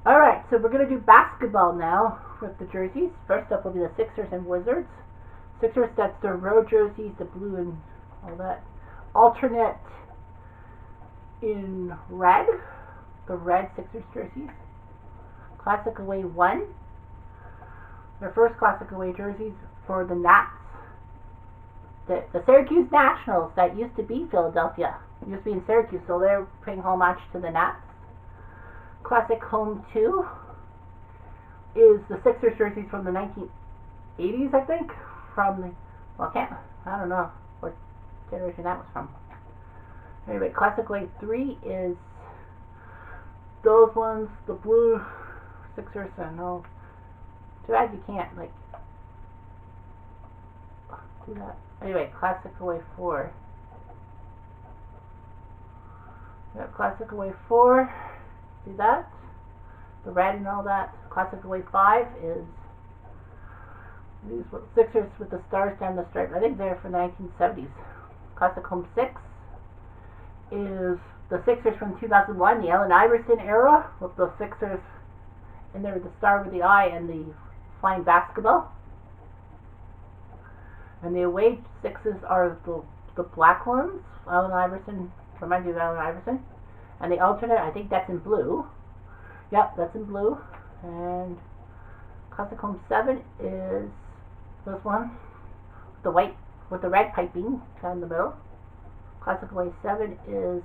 Alright, so we're going to do basketball now with the jerseys. First up will be the Sixers and Wizards. Sixers, that's the road jerseys, the blue and all that. Alternate in red, the red Sixers jerseys. Classic away 1. Their first classic away jerseys for the Nats. The Syracuse Nationals that used to be Philadelphia. Used to be in Syracuse, so they're paying homage to the Nats. Classic home 2 is the Sixers jerseys from the 1980s, I think. From the, well, I don't know what generation that was from. Anyway, Classic Way 3 is those ones, the blue Sixers, and no. Too bad you can't, like, do that. Anyway, Classic Away 4. Yeah, Classic Away 4. See that? The red and all that. Classic Away 5 is these Sixers with the stars down the stripe. I think they're from the 1970s. Classic Home 6 is the Sixers from 2001, the Allen Iverson era, with the Sixers in there with the star over the eye and the flying basketball. And the away sixes are the black ones. Allen Iverson, remind you of Allen Iverson. And the alternate, I think that's in blue. Yep, that's in blue. And Classic Home 7 is this one. The white with the red piping down the middle. Classic Away 7 is,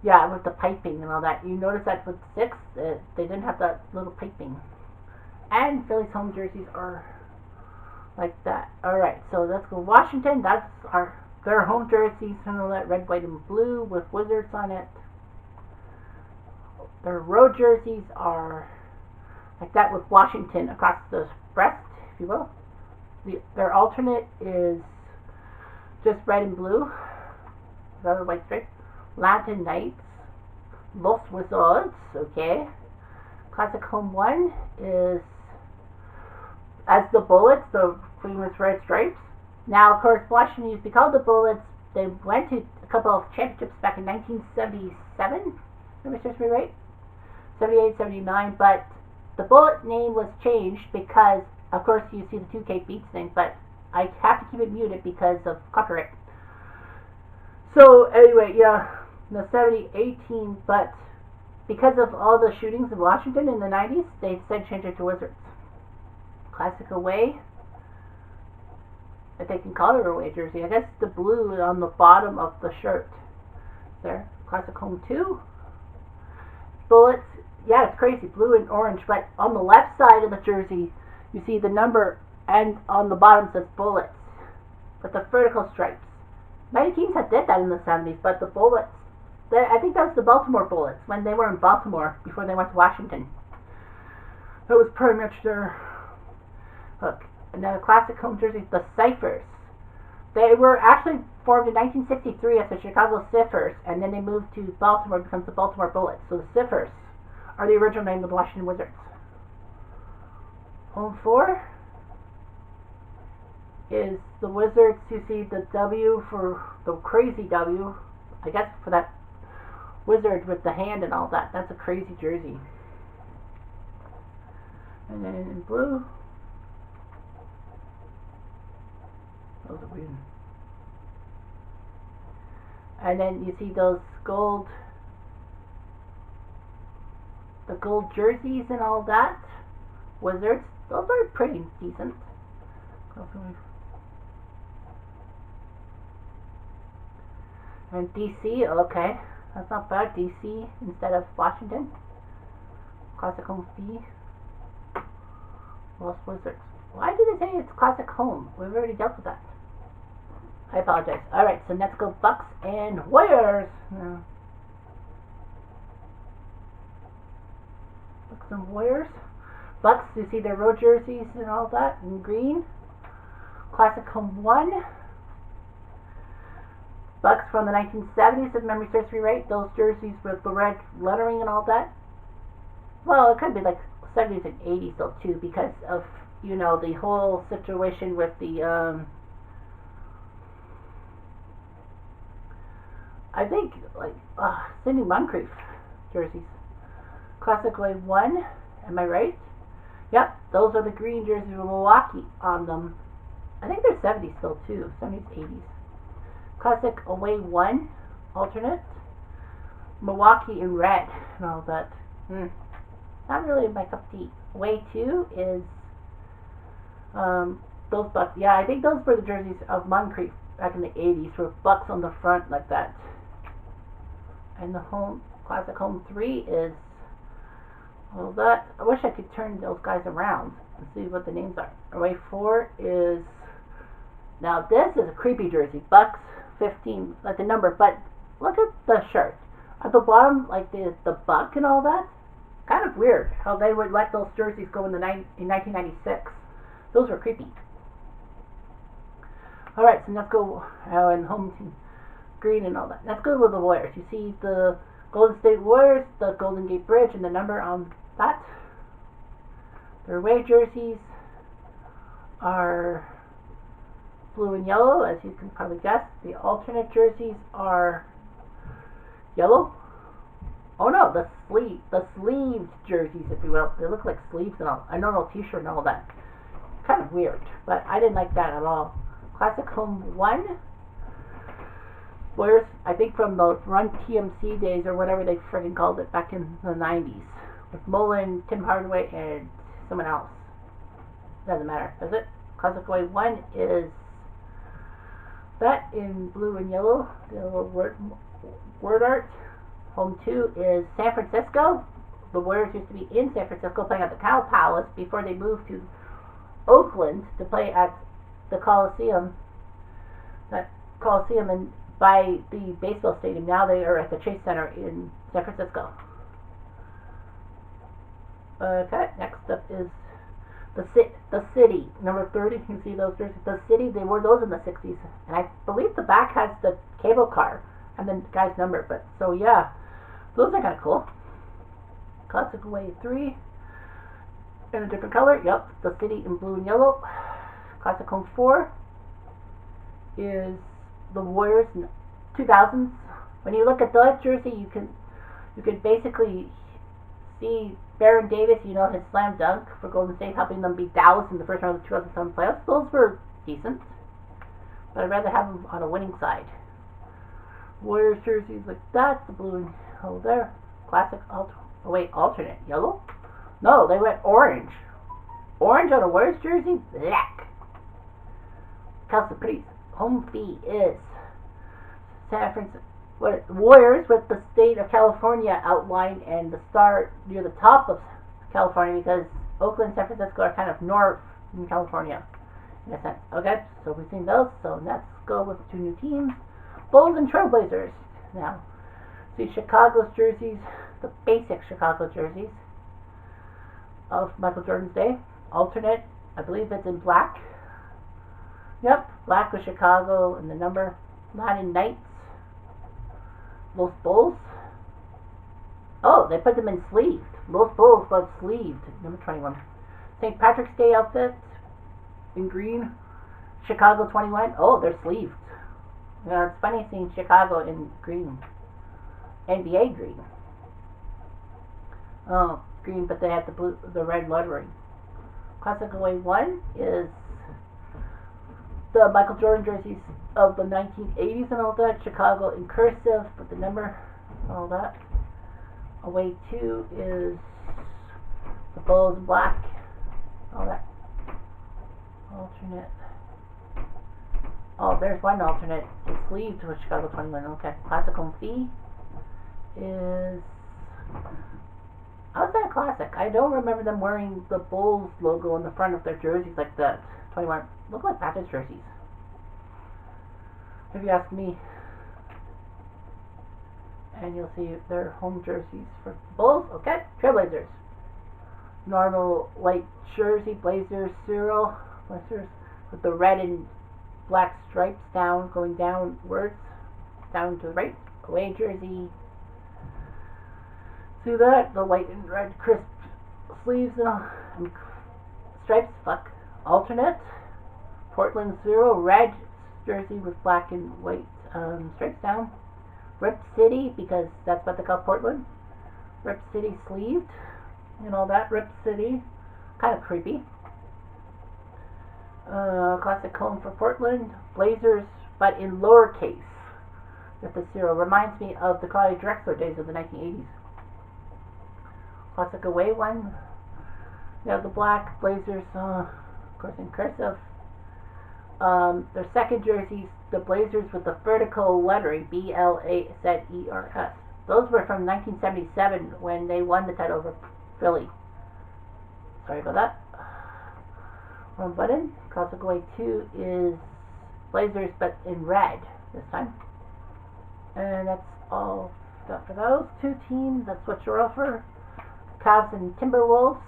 yeah, with the piping and all that. You notice that with 6, they didn't have that little piping. And Philly's home jerseys are like that. Alright, so let's go Washington. That's their home jerseys, and all that red, white, and blue with Wizards on it. Their road jerseys are like that with Washington across the breast, if you will. Their alternate is just red and blue, another white stripe. Latin Knights, Los Wizards, okay. Classic Home 1 is as the Bullets, the famous red stripes. Now, of course, Washington used to be called the Bullets. They went to a couple of championships back in 1977, if I serves me right, 78, 79, but the Bullet name was changed because, of course, you see the 2K Beats thing, but I have to keep it muted because of copyright. So, anyway, yeah, the 70-18, but because of all the shootings in Washington in the 90s, they said change it to Wizards. Classic Away, if they can call it a away jersey. I guess the blue on the bottom of the shirt. There. Classic Home 2. Bullets. Yeah, it's crazy. Blue and orange. But on the left side of the jersey, you see the number, and on the bottom says Bullets. With the vertical stripes. Many teams had did that in the 70s, but the Bullets, I think that was the Baltimore Bullets, when they were in Baltimore, before they went to Washington. That was pretty much their look. And then the classic home jerseys, the Ciphers. They were actually formed in 1963 as the Chicago Ciphers, and then they moved to Baltimore, becomes the Baltimore Bullets. So the Ciphers are the original name of the Washington Wizards. Home 4 is the Wizards. You see the W for the crazy W, I guess for that wizard with the hand and all that. That's a crazy jersey. And then in blue, those are weird. And then you see those gold, the gold jerseys and all that. Wizards, those are pretty decent. And DC, okay, that's not bad. DC instead of Washington. Classic Home B. Los Wizards. Why do they say it's Classic Home? We've already dealt with that. I apologize. Alright, so let's go Bucks and Warriors. Bucks and Warriors. Bucks, you see their road jerseys and all that in green. Classic Home 1. Bucks from the 1970s, if memory serves me right. Those jerseys with the red lettering and all that. Well, it could be like 70s and 80s though too, because of, you know, the whole situation with the I think like Sidney Moncrief jerseys. Classic Way 1, am I right? Yep, those are the green jerseys with Milwaukee on them. I think they're 70s still too, 70s, 80s. Classic Away 1, alternate. Milwaukee in red and all that. Not really my cup of tea. Away 2 is those Bucks. Yeah, I think those were the jerseys of Moncrief back in the 80s with Bucks on the front like that. And the home classic home 3 is, well, that I wish I could turn those guys around and see what the names are. Away 4 is, now this is a creepy jersey, Bucks 15, like the number, but look at the shirt at the bottom, like the buck and all that. Kind of weird how they would let those jerseys go in 1996. Those were creepy. All right, so let's go and home team green and all that. Let's go with the Warriors. You see the Golden State Warriors, the Golden Gate Bridge, and the number on that. Their away jerseys are blue and yellow, as you can probably guess. The alternate jerseys are yellow. Oh no, the sleeved jerseys, if you will. They look like sleeves and all. I don't know, t-shirt and all that. Kind of weird, but I didn't like that at all. Classic home 1. Warriors, I think from the Run TMC days or whatever they friggin' called it back in the 90s. With Mullen, Tim Hardaway, and someone else. Doesn't matter, does it? Classic Way 1 is that in blue and yellow. The little word art. Home 2 is San Francisco. The Warriors used to be in San Francisco playing at the Cow Palace before they moved to Oakland to play at the Coliseum. That Coliseum and by the baseball stadium. Now they are at the Chase Center in San Francisco. Okay, next up is the City, number 30. You can see those jerseys. The City, they wore those in the 60s. And I believe the back has the cable car and the guy's number. But so yeah, those are kind of cool. Classic Away 3 in a different color. Yep, the City in blue and yellow. Classic Home 4 is the Warriors in 2000s. When you look at that jersey, you can basically see Baron Davis, you know, his slam dunk for Golden State, helping them beat Dallas in the first round of the 2007 playoffs. Those were decent, but I'd rather have them on a winning side. Warriors jerseys like that, the blue and yellow there. Classic alternate yellow? No, they went orange. Orange on a Warriors jersey? Black. Calciprice. Home fee is San Francisco. Warriors with the state of California outlined and the star near the top of California, because Oakland and San Francisco are kind of north in California in a sense. Okay, so we've seen those. So let's go with two new teams, Bulls and Trailblazers. Now, see Chicago's jerseys, the basic Chicago jerseys of Michael Jordan's day. Alternate, I believe it's in black. Yep, black with Chicago and the number. Latin Knights. Los Bulls. Oh, they put them in sleeved. Los Bulls, but sleeved. Number 21. St. Patrick's Day outfit in green. Chicago 21. Oh, they're sleeved. You know, it's funny seeing Chicago in green. NBA green. Oh, green, but they have the red lettering. Classic Away 1 is the Michael Jordan jerseys of the 1980s and all that. Chicago in cursive with the number, all that. Away 2 is the Bulls in black, all that. Alternate. Oh, there's one alternate. It's sleeved with Chicago 21. Okay. Classic home fee is. How's that classic? I don't remember them wearing the Bulls logo on the front of their jerseys like that. 21. Look like Patrick's jerseys, if you ask me. And you'll see their home jerseys for Bulls. Okay, Trailblazers. Normal white jersey, Blazers, Blazers with the red and black stripes going downwards, down to the right. Away jersey. See that? The white and red crisp sleeves and stripes. Fuck. Alternate. Portland 0, red jersey with black and white stripes down. Rip City, because that's what they call Portland. Rip City sleeved and all that. Rip City, kind of creepy. Classic home for Portland. Blazers, but in lowercase with the zero. Reminds me of the Clyde Drexler days of the 1980s. Classic away one. You have the black Blazers, of course in cursive. Their second jerseys, the Blazers with the vertical lettering, BLAZERS. Those were from 1977 when they won the title over Philly. Sorry about that. One button. Classic away 2 is Blazers, but in red this time. And that's all got for those two teams. That's what you're over. Cavs and Timberwolves.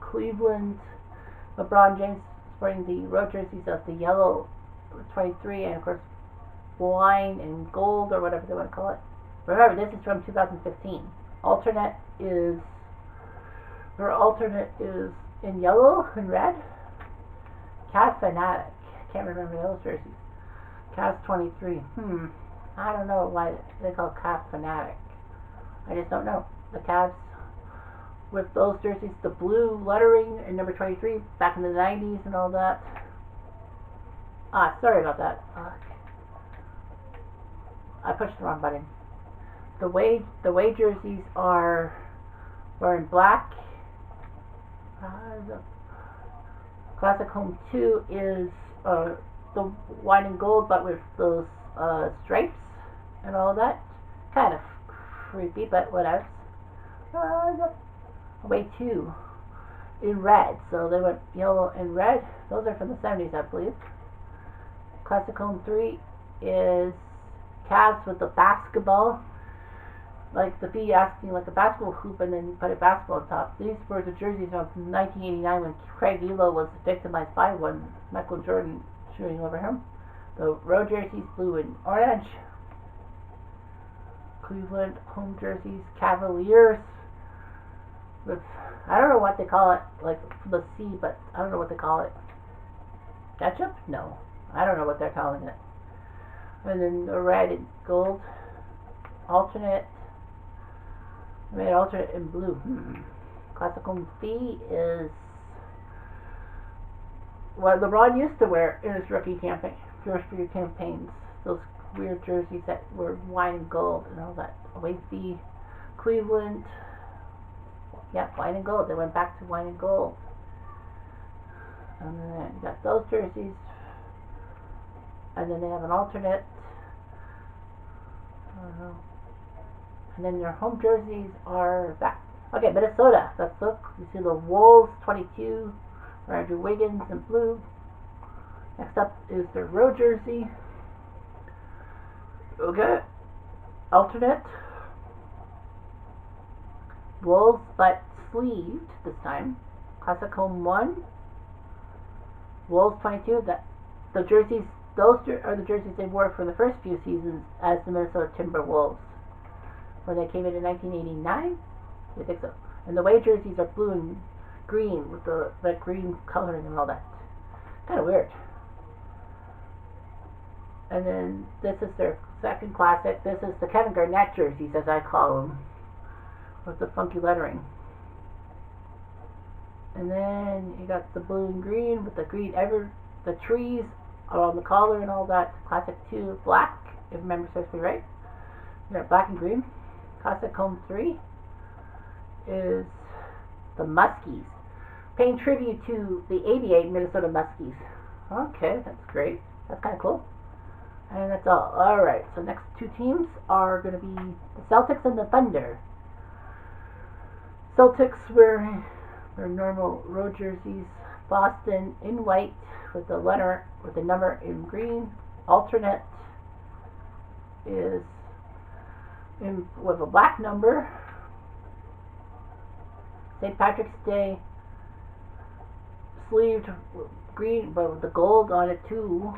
Cleveland, LeBron James sporting the road jerseys of the yellow 23 and of course wine and gold or whatever they want to call it. Remember, this is from 2015. Their alternate is in yellow and red. Cavs Fanatic. Can't remember those jerseys. Cavs 23. I don't know why they call Cavs Fanatic. I just don't know. The Cavs with those jerseys, the blue lettering and number 23 back in the 90s and all that. Sorry about that. I pushed the wrong button. The away jerseys are in black. The Classic home 2 is the wine and gold, but with those stripes and all that. Kind of creepy, but whatever. Away 2 in red, so they went yellow and red. Those are from the 70s, I believe. Classic home 3 is Cavs with the basketball, like the B asking like a basketball hoop and then you put a basketball on top. These were the jerseys from 1989 when Craig Elo was victimized by one, Michael Jordan shooting over him. The road jerseys, blue and orange. Cleveland home jerseys, Cavaliers with, I don't know what they call it, like the C, but I don't know what they call it. Ketchup? No. I don't know what they're calling it. And then the red and gold. Alternate. I made alternate in blue. Classic home B is what LeBron used to wear in his rookie campaign, first few campaigns. Those weird jerseys that were wine and gold and all that. Away B, Cleveland. Yeah, wine and gold. They went back to wine and gold. And then you got those jerseys. And then they have an alternate. I don't know. And then their home jerseys are back. Okay, Minnesota. Let's look. You see the Wolves 22, Andrew Wiggins in blue. Next up is their road jersey. Okay. Alternate. Wolves, but sleeved this time. Classic home 1. Wolves 22. The jerseys. Those are the jerseys they wore for the first few seasons as the Minnesota Timberwolves. When they came in 1989? I think so. And the away jerseys are blue and green with the green coloring and all that. Kind of weird. And then this is their second classic. This is the Kevin Garnett jerseys, as I call them, with the funky lettering. And then you got the blue and green with the green the trees on the collar and all that. Classic 2, black, if memory serves me right. You got black and green. Classic home 3 is the Muskies, paying tribute to the '88 Minnesota Muskies. Okay, that's great. That's kind of cool. And that's all. Alright, so next two teams are going to be the Celtics and the Thunder. Celtics wearing their normal road jerseys. Boston in white with the number in green. Alternate is with a black number. St. Patrick's Day sleeved green, but with the gold on it too.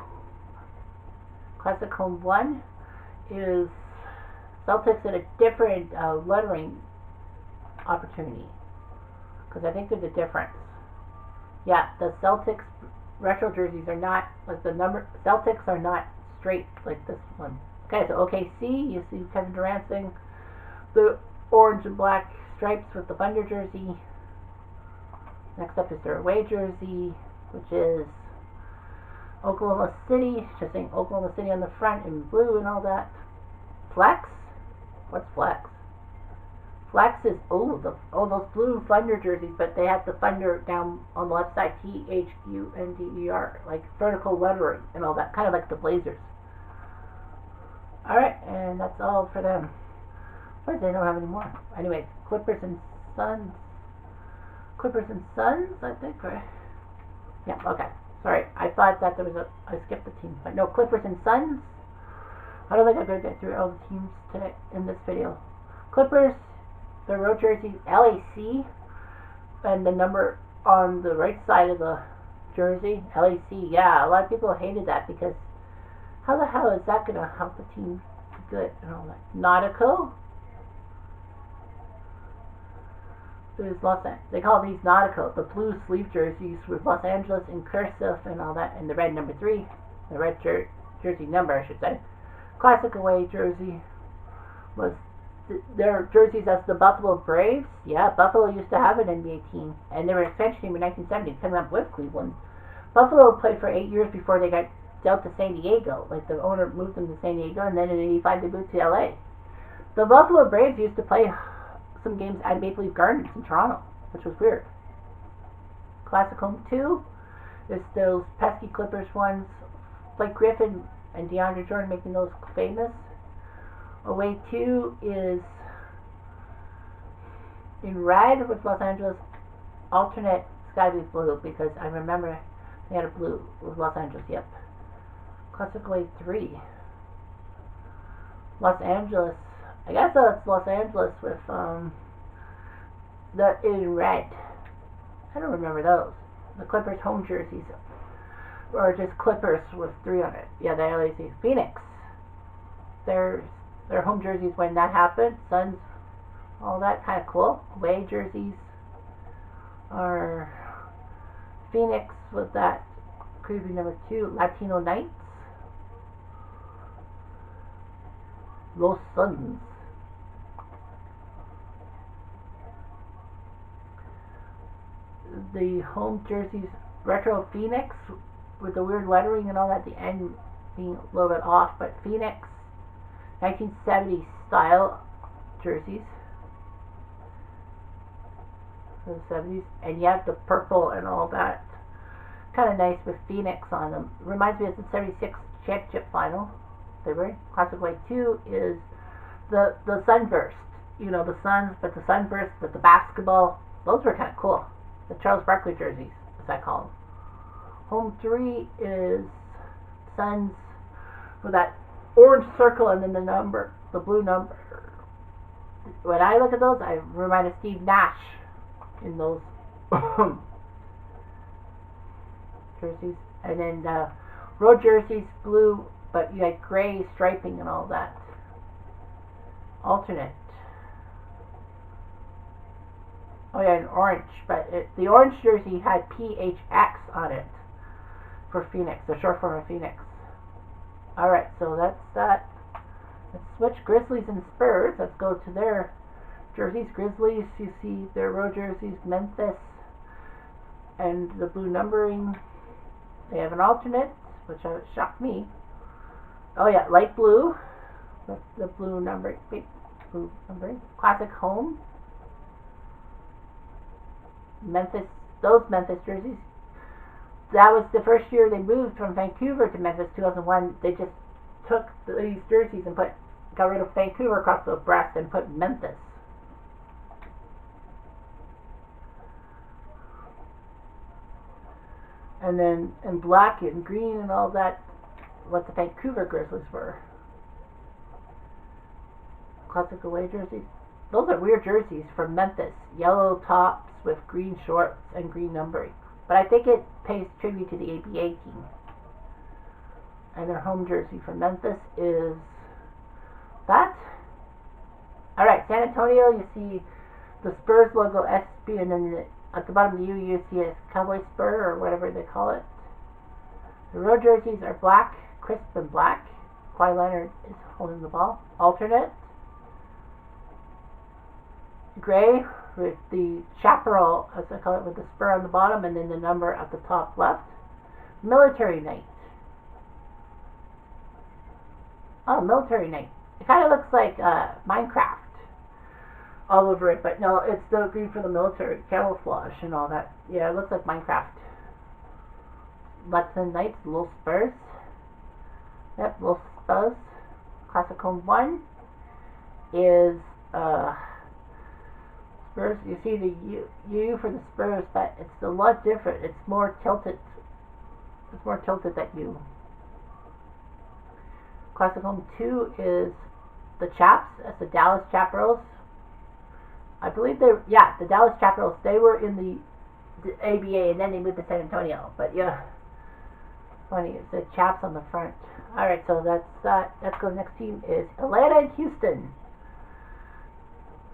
Classic home 1 is Celtics at a different lettering opportunity, because I think there's a difference. Yeah, the Celtics retro jerseys are not like the number. Celtics are not straight like this one. Okay, so OKC, you see Kevin Durant thing. The orange and black stripes with the Thunder jersey. Next up is their away jersey, which is Oklahoma City, just saying Oklahoma City on the front in blue and all that. Flex? What's Flex? Flex is those blue Thunder jerseys, but they have the Thunder down on the left side, THUNDER, like vertical lettering and all that, kind of like the Blazers. Alright, and that's all for them. But they don't have any more. Anyway, Clippers and Suns. Clippers and Suns, I think, right? Yeah, okay. Sorry, I thought that there was I skipped the team. But no, Clippers and Suns. I don't think I'm going to get through all the teams today in this video. Clippers, their road jersey, LAC, and the number on the right side of the jersey, LAC. Yeah, a lot of people hated that because how the hell is that going to help the team be good and all that? Nautico. They call these Nautico, the blue sleeve jerseys with Los Angeles in cursive and all that, and the red number 3, the red jersey number, I should say. Classic away jersey was their jerseys as the Buffalo Braves. Yeah, Buffalo used to have an NBA team, and they were an expansion team in 1970, coming up with Cleveland. Buffalo played for 8 years before they got dealt to San Diego. Like the owner moved them to San Diego, and then in '85 they moved to LA. The Buffalo Braves used to play some games at Maple Leaf Gardens in Toronto, which was weird. Classic home 2 is those pesky Clippers ones, like Griffin and DeAndre Jordan making those famous. Away 2 is in red with Los Angeles, alternate sky blue, because I remember they had a blue with Los Angeles, yep. Classic away 3. Los Angeles, I guess that's Los Angeles with the in red. I don't remember those. The Clippers home jerseys, or just Clippers with 3 on it. Yeah, the LAC. Phoenix. Their home jerseys when that happened. Suns, all that, kind of cool. Away jerseys are Phoenix with that creepy number 2. Latino Knights. Los Suns. The home jerseys, retro Phoenix with the weird lettering and all that at the end being a little bit off, but Phoenix 1970s style jerseys for the 70s, and you have the purple and all that, kind of nice with Phoenix on them. Reminds me of the 76 championship final. February. Classic Way 2 is the Sunburst, you know, the Suns, but the Sunburst with the basketball. Those were kind of cool. The Charles Barkley jerseys, as I call them. Home 3 is Suns with that orange circle and then the blue number. When I look at those, I remind of Steve Nash in those jerseys. And then road jerseys, blue, but you had gray striping and all that. Alternate. Oh yeah, and orange, but the orange jersey had PHX on it for Phoenix, the short form of Phoenix. Alright, so that's that. Let's switch Grizzlies and Spurs. Let's go to their jerseys. Grizzlies, you see their road jerseys, Memphis, and the blue numbering. They have an alternate, which shocked me. Oh yeah, light blue with the blue numbering, big blue numbering. Classic home. Memphis, those Memphis jerseys. That was the first year they moved from Vancouver to Memphis, 2001. They just took these jerseys and got rid of Vancouver across the breast and put Memphis. And then in black and green and all that, what the Vancouver Grizzlies were. Classic away jerseys. Those are weird jerseys from Memphis. Yellow tops with green shorts and green numbering. But I think it pays tribute to the ABA team. And their home jersey from Memphis is that. Alright, San Antonio, you see the Spurs logo, SB, and then at the bottom of the U, you see a Cowboy Spur, or whatever they call it. The road jerseys are black, crisp and black. Kawhi Leonard is holding the ball. Alternate, gray with the chaparral, as I call it, with the spur on the bottom and then the number at the top left. Military knight. Oh, military knight. It kind of looks like Minecraft all over it, but no, it's the green for the military camouflage and all that. Yeah, it looks like Minecraft. Button knights, little spurs. Yep, little spurs. Classic Home 1 is spurs. You see the U for the spurs, but it's a lot different. It's more tilted. It's more tilted that U. Classic Home 2 is the Chaps. That's the Dallas Chaparrals. I believe the Dallas Chaparrals. They were in the ABA and then they moved to San Antonio. But yeah, funny. It's the Chaps on the front. All right, so let's go. The next team is Atlanta and Houston.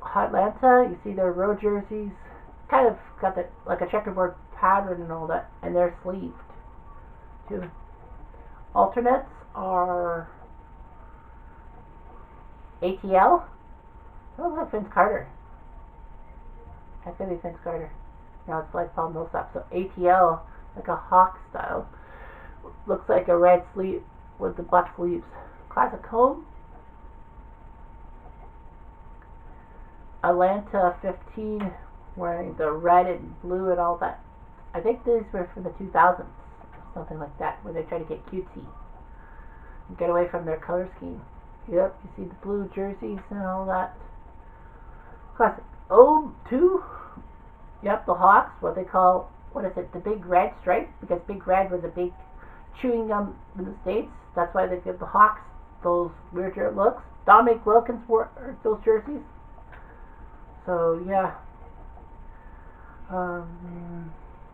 Atlanta, you see their road jerseys, kind of got the like a checkerboard pattern and all that, and they're sleeved too. Alternates are ATL. Oh, that's Vince Carter. That could be Vince Carter. Now it's like Paul Millsap. So ATL, like a hawk style, looks like a red sleeve with the black sleeves. Classic Home. Atlanta 15, wearing the red and blue and all that. I think these were from the 2000s, something like that, where they try to get cutesy and get away from their color scheme. Yep, you see the blue jerseys and all that. Classic. 2. Yep, the Hawks, what they call, what is it, the Big Red stripe, because Big Red was a big chewing gum in the States. That's why they give the Hawks those weird looks. Dominic Wilkins wore those jerseys. So, yeah.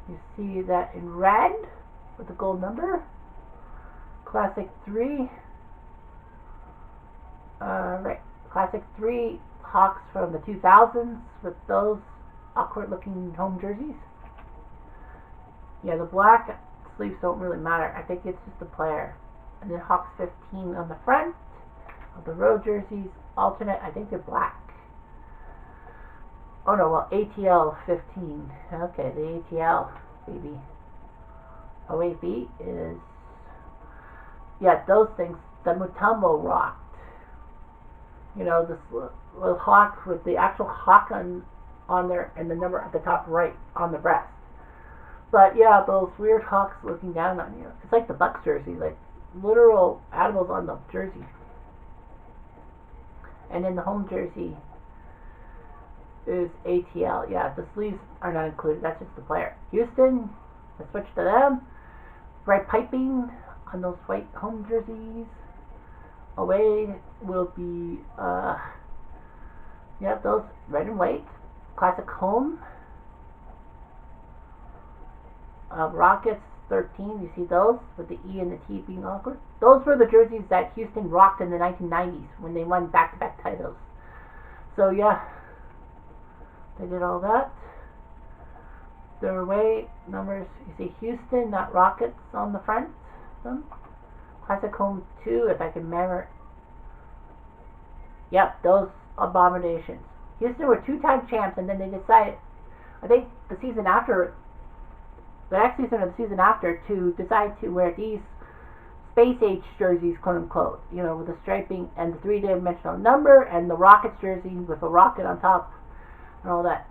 You see that in red with the gold number. Classic 3. Right. Classic 3 Hawks from the 2000s with those awkward looking home jerseys. Yeah, the black sleeves don't really matter. I think it's just a player. And then Hawks 15 on the front of the road jerseys. Alternate, I think they're black. Oh no, well, ATL 15. Okay, the ATL, baby. OAB is, yeah, those things, the Mutombo rocked. You know, this little hawk with the actual hawk on there and the number at the top right on the breast. But yeah, those weird hawks looking down on you. It's like the Bucks jersey, like literal animals on the jersey. And in the home jersey is ATL. Yeah, the sleeves are not included. That's just the player. Houston, let's switch to them. Bright piping on those white home jerseys. Away will be, yeah, those red and white. Classic Home. Rockets 13, you see those with the E and the T being awkward. Those were the jerseys that Houston rocked in the 1990s when they won back-to-back titles. So yeah, they did all that. Their away numbers, you see Houston, not Rockets on the front. Classic Home 2, if I can remember. Yep, those abominations. Houston were 2-time champs, and then they decided, I think the season after, the next season or the season after, to decide to wear these space age jerseys, quote unquote, you know, with the striping and the 3-dimensional number, and the Rockets jersey with a rocket on top, and all that.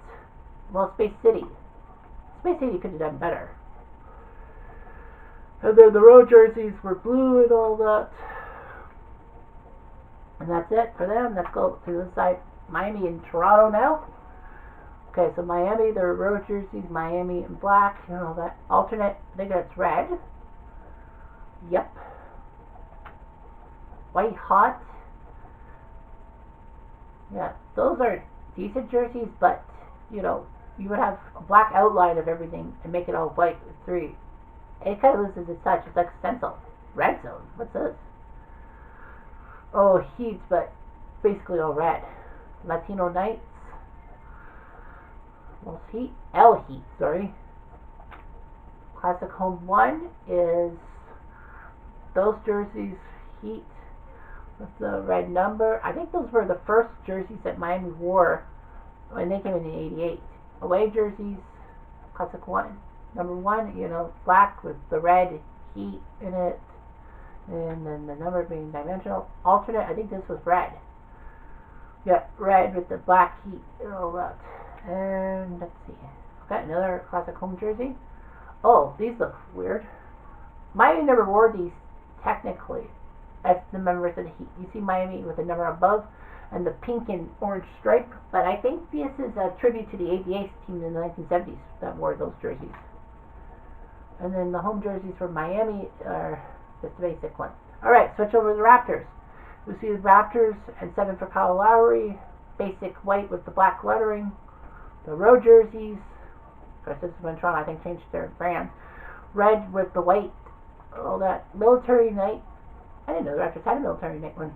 Well, Space City could have done better. And then the road jerseys were blue and all that. And that's it for them. Let's go to the side. Miami and Toronto now. Okay, so Miami, their road jerseys, Miami in black, you know, that alternate, I think that's red. Yep. White Hot. Yeah, those are decent jerseys, but, you know, you would have a black outline of everything and make it all white with 3. It kind of loses its touch. It's like stencil. Red Zone. What's this? Oh, Heat, but basically all red. Latino Knights. Well, Heat. L Heat, sorry. Classic Home 1 is those jerseys, Heat, with the red number. I think those were the first jerseys that Miami wore when they came in '88. Away jerseys, classic one. Number 1, black with the red heat in it, and then the number being dimensional. Alternate, I think this was red. Yeah, red with the black heat and all that. And let's see, got another classic home jersey. Oh, these look weird. Miami never wore these technically as the members of the Heat. You see Miami with the number above and the pink and orange stripe, but I think this is a tribute to the ABA team in the 1970s that wore those jerseys. And then the home jerseys for Miami are just the basic ones. Alright, switch over to the Raptors. You see the Raptors and 7 for Kyle Lowry, basic white with the black lettering. The road jerseys, of course this is when Toronto I think changed their brand. Red with the white, all that. Military night. I didn't know the Raptors had a military night one.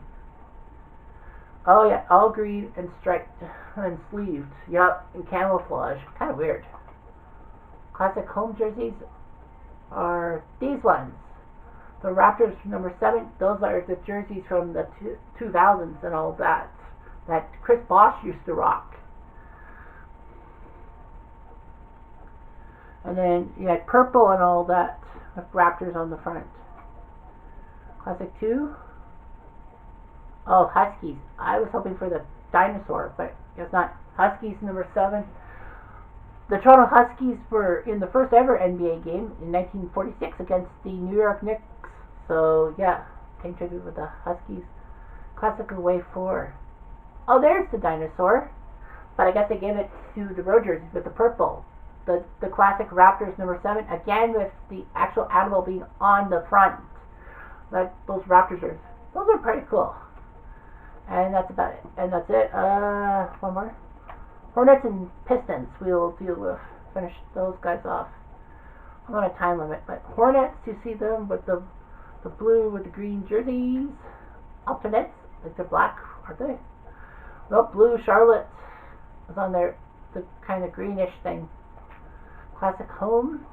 Oh yeah, all green and striped and sleeved. Yup, and camouflage. Kind of weird. Classic home jerseys are these ones. The Raptors number 7, those are the jerseys from the 2000s and all that Chris Bosh used to rock. And then you had purple and all that with Raptors on the front. Classic 2. Oh, Huskies. I was hoping for the dinosaur, but it's not. Huskies number 7. The Toronto Huskies were in the first ever NBA game in 1946 against the New York Knicks. So, yeah, came tribute with the Huskies. Classic away 4. Oh, there's the dinosaur. But I guess they gave it to the road jerseys with the purple. The classic Raptors number 7, again with the actual animal being on the front. Like those Raptors are, those are pretty cool. And that's about it. And that's it. One more. Hornets and Pistons we'll deal with. Finish those guys off. I'm on a time limit, but Hornets, you see them with the blue with the green jerseys. Alternates, like they're black, aren't they? Nope, blue. Charlotte was on there, the kind of greenish thing. Classic home.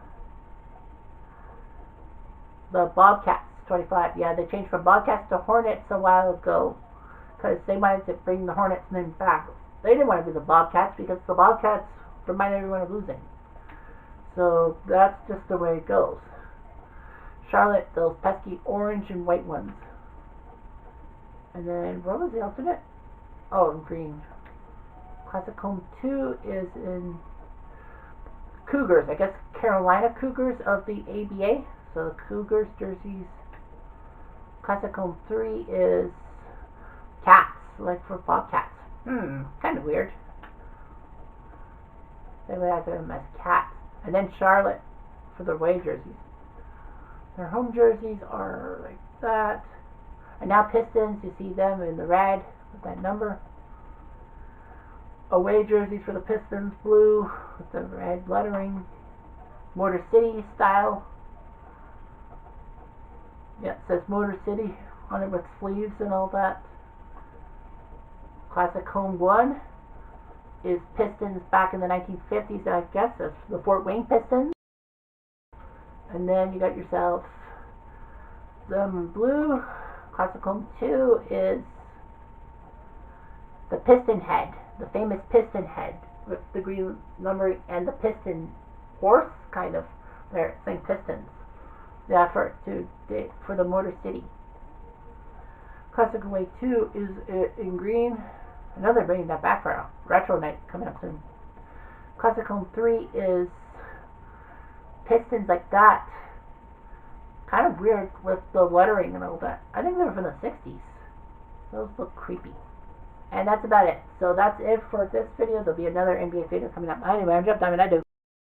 The Bobcats, 25. Yeah, they changed from Bobcats to Hornets a while ago because they wanted to bring the Hornets name back. They didn't want to be the Bobcats because the Bobcats remind everyone of losing. So that's just the way it goes. Charlotte, those pesky orange and white ones. And then, what was the alternate? Oh, green. Classic home 2 is in Cougars. I guess Carolina Cougars of the ABA. So the Cougars jerseys. Classic home 3 is Cats, like for Bobcats. Kind of weird. They would have them as Cats. And then Charlotte for their away jerseys. Their home jerseys are like that. And now Pistons, you see them in the red with that number. Away jerseys for the Pistons, blue with the red lettering. Motor City style. Yeah, it says Motor City on it with sleeves and all that. Classic home 1 is Pistons back in the 1950s, I guess. That's the Fort Wayne Pistons. And then you got yourself them blue. Classic home 2 is the Piston Head, the famous Piston Head with the green numbering and the piston horse, kind of. They're saying Pistons. Yeah, for the Motor City. Classic away 2 is in green. Another bringing that back for a retro night coming up soon. Classic home 3 is Pistons like that. Kind of weird with the lettering and all that. I think they're from the 60s. Those look creepy. And that's about it. So that's it for this video. There'll be another NBA video coming up. Anyway, I'm Jeff Diamond. I do.